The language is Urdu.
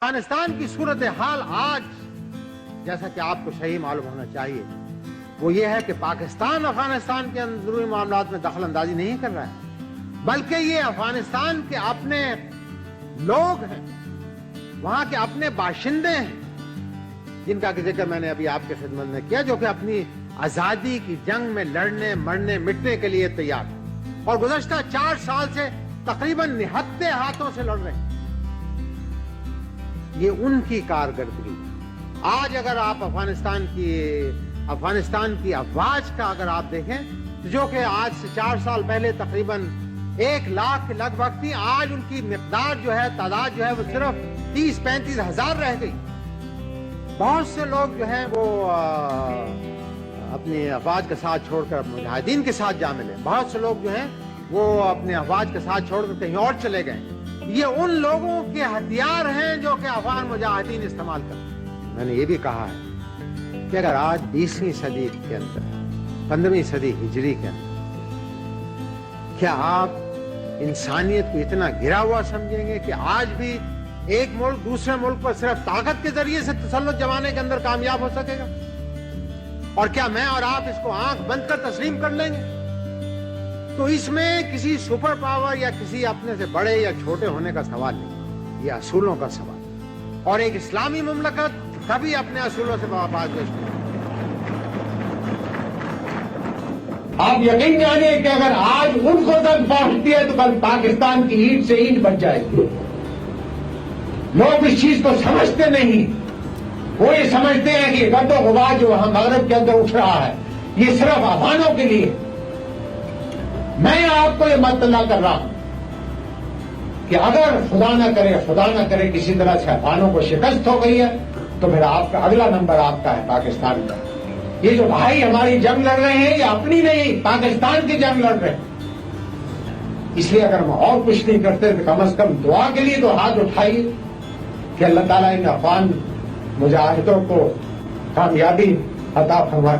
افغانستان کی صورتحال آج جیسا کہ آپ کو صحیح معلوم ہونا چاہیے وہ یہ ہے کہ پاکستان افغانستان کے اندرونی معاملات میں دخل اندازی نہیں کر رہا ہے، بلکہ یہ افغانستان کے اپنے لوگ ہیں، وہاں کے اپنے باشندے ہیں جن کا ذکر میں نے ابھی آپ کے خدمت میں کیا، جو کہ اپنی آزادی کی جنگ میں لڑنے مرنے مٹنے کے لیے تیار ہیں اور گزشتہ 4 سال سے تقریباً نہتے ہاتھوں سے لڑ رہے ہیں۔ یہ ان کی کارکردگی۔ آج اگر آپ افغانستان کی افواج کا اگر آپ دیکھیں تو جو کہ آج سے 4 سال پہلے تقریباً 1 لاکھ کے لگ بھگ تھی، آج ان کی مقدار جو ہے تعداد جو ہے وہ صرف 30-35 ہزار رہ گئی۔ بہت سے لوگ جو ہیں وہ اپنی افواج کا ساتھ چھوڑ کر مجاہدین کے ساتھ جا ملے، بہت سے لوگ جو ہیں وہ اپنے افواج کا ساتھ چھوڑ کر کہیں اور چلے گئے۔ یہ ان لوگوں کے ہتھیار ہیں جو کہ افغان مجاہدین استعمال کرتے ہیں۔ میں نے یہ بھی کہا ہے کہ اگر آج 20ویں صدی کے اندر 15ویں صدی ہجری کے اندر کیا آپ انسانیت کو اتنا گرا ہوا سمجھیں گے کہ آج بھی ایک ملک دوسرے ملک پر صرف طاقت کے ذریعے سے تسلط جمانے کے اندر کامیاب ہو سکے گا؟ اور کیا میں اور آپ اس کو آنکھ بند کر تسلیم کر لیں گے؟ تو اس میں کسی سپر پاور یا کسی اپنے سے بڑے یا چھوٹے ہونے کا سوال نہیں، یہ اصولوں کا سوال ہے، اور ایک اسلامی مملکت کبھی اپنے اصولوں سے وفا پیش نہیں۔ آپ یقین جانیے کہ اگر آج ان کو تک پہنچتی ہے تو کل پاکستان کی اینٹ سے اینٹ بچ جائے گی۔ لوگ اس چیز کو سمجھتے نہیں، وہ یہ سمجھتے ہیں کہ گرد و غبار جو وہاں مغرب کے اندر اٹھ رہا ہے یہ صرف افغانوں کے لیے۔ میں آپ کو یہ مطلع کر رہا ہوں کہ اگر خدا نہ کرے کسی طرح سے افغانوں کو شکست ہو گئی ہے تو پھر آپ کا اگلا نمبر آپ کا ہے پاکستان کا۔ یہ جو بھائی ہماری جنگ لڑ رہے ہیں یہ اپنی نہیں، پاکستان کی جنگ لڑ رہے ہیں۔ اس لیے اگر ہم اور کچھ نہیں کرتے تو کم از کم دعا کے لیے تو ہاتھ اٹھائیے کہ اللہ تعالیٰ ان افغان مجاہدوں کو کامیابی عطا فرمائے۔